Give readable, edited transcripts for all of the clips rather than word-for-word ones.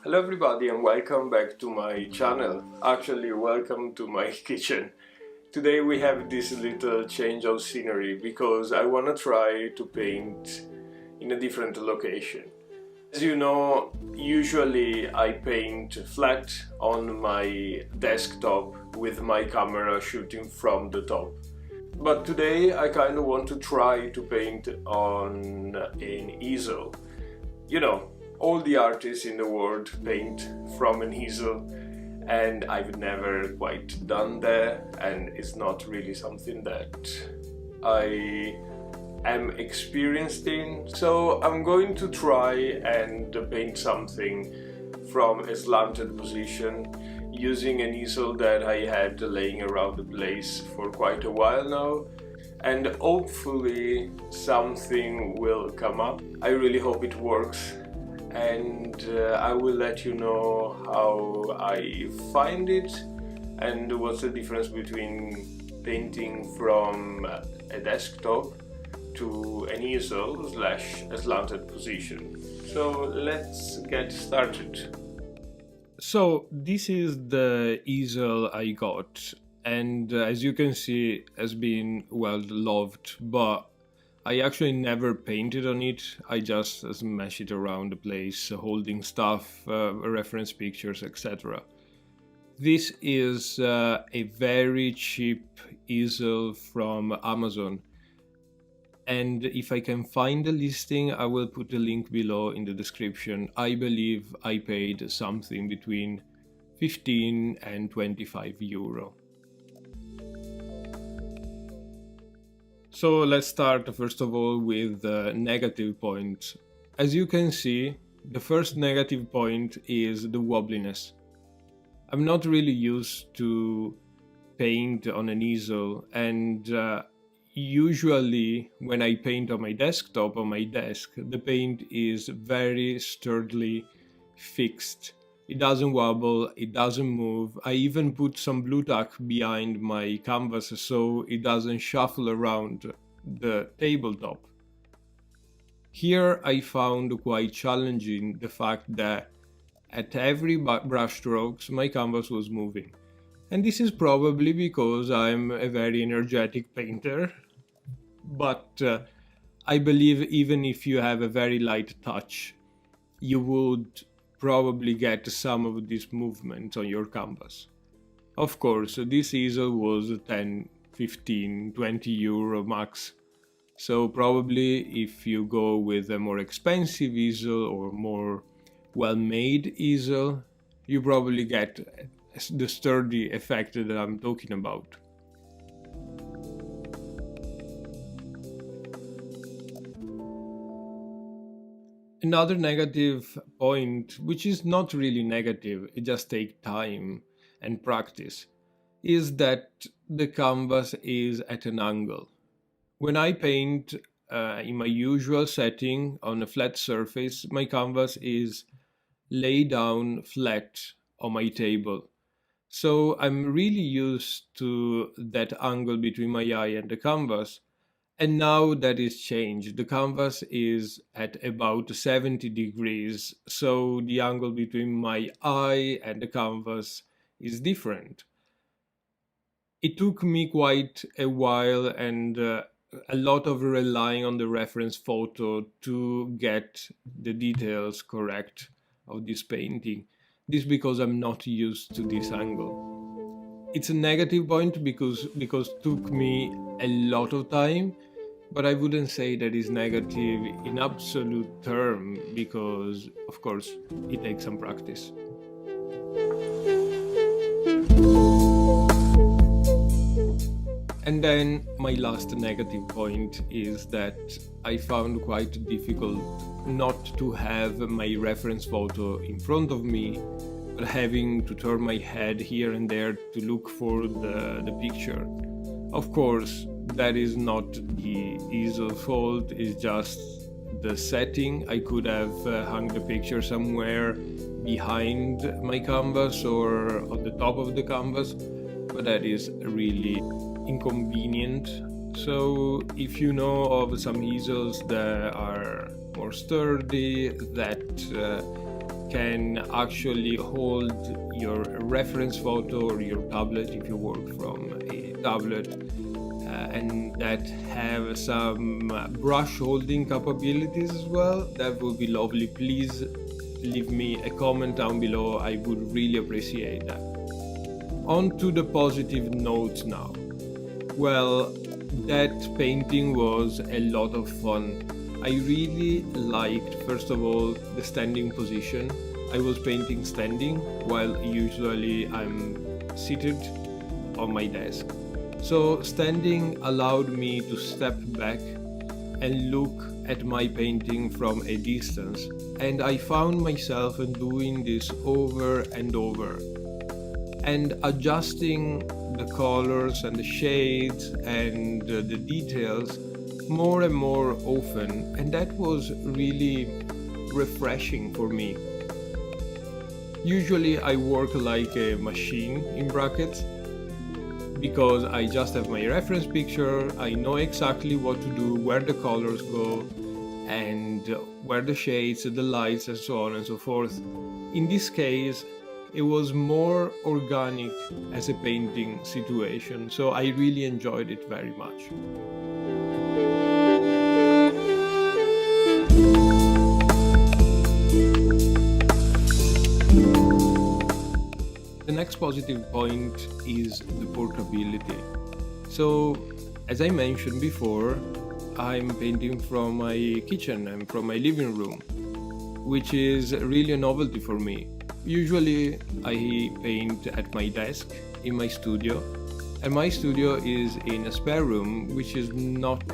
Hello everybody and welcome back to my channel. Actually, welcome to my kitchen. Today we have this little change of scenery because I want to try to paint in a different location. As you know, usually I paint flat on my desktop with my camera shooting from the top. But today I kind of want to try to paint on an easel. You know, all the artists in the world paint from an easel, and I've never quite done that, and it's not really something that I am experienced in. So I'm going to try and paint something from a slanted position using an easel that I had laying around the place for quite a while now, and hopefully something will come up. I really hope it works, and I will let you know how I find it and what's the difference between painting from a desktop to an easel slash a slanted position. So let's get started. So this is the easel I got, and as you can see, has been well loved, but I actually never painted on it. I just smash it around the place, holding stuff, reference pictures, etc. This is a very cheap easel from Amazon, and if I can find the listing, I will put a link below in the description. I believe I paid something between 15 and 25 euro. So let's start first of all with the negative points. As you can see, the first negative point is the wobbliness. I'm not really used to paint on an easel, and usually when I paint on my desktop, on my desk, the paint is very sturdily fixed. It doesn't wobble, it doesn't move. I even put some blue tack behind my canvas so it doesn't shuffle around the tabletop. Here I found quite challenging the fact that at every brush strokes my canvas was moving. And this is probably because I'm a very energetic painter, but I believe even if you have a very light touch, you would probably get some of this movement on your canvas. Of course, this easel was 10, 15, 20 euro max. So probably if you go with a more expensive easel or more well-made easel, you probably get the sturdy effect that I'm talking about. Another negative point, which is not really negative, it just takes time and practice, is that the canvas is at an angle. When I paint in my usual setting on a flat surface, my canvas is laid down flat on my table. So I'm really used to that angle between my eye and the canvas. And now that is changed. The canvas is at about 70 degrees, so the angle between my eye and the canvas is different. It took me quite a while and a lot of relying on the reference photo to get the details correct of this painting. This because I'm not used to this angle. It's a negative point because it took me a lot of time, but I wouldn't say that is negative in absolute term because, of course, it takes some practice. And then my last negative point is that I found quite difficult not to have my reference photo in front of me, but having to turn my head here and there to look for the picture. Of course, that is not the easel's fault, it's just the setting. I could have hung the picture somewhere behind my canvas or on the top of the canvas, but that is really inconvenient. So if you know of some easels that are more sturdy, that can actually hold your reference photo or your tablet if you work from a tablet, and that have some brush holding capabilities as well. That would be lovely. Please leave me a comment down below. I would really appreciate that. On to the positive notes now. Well, that painting was a lot of fun. I really liked, first of all, the standing position. I was painting standing, while usually I'm seated on my desk. So standing allowed me to step back and look at my painting from a distance, and I found myself doing this over and over and adjusting the colors and the shades and the details more and more often, and that was really refreshing for me. Usually I work like a machine in brackets because I just have my reference picture, I know exactly what to do, where the colors go and where the shades, the lights and so on and so forth. In this case it was more organic as a painting situation, so I really enjoyed it very much. The next positive point is the portability. So, as I mentioned before, I'm painting from my kitchen and from my living room, which is really a novelty for me. Usually I paint at my desk in my studio, and my studio is in a spare room which is not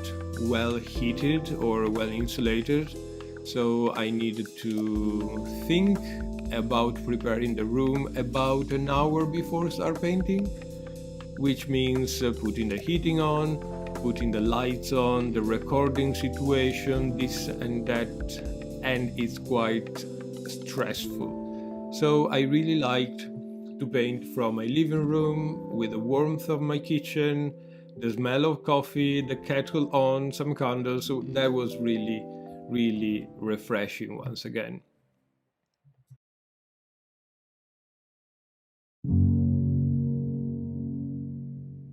well heated or well insulated, so I needed to think about preparing the room about an hour before start painting, which means putting the heating on, putting the lights on, the recording situation, this and that, and it's quite stressful. So I really liked to paint from my living room with the warmth of my kitchen, the smell of coffee, the kettle on, some candles. So that was really, really refreshing once again.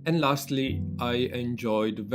And lastly, I enjoyed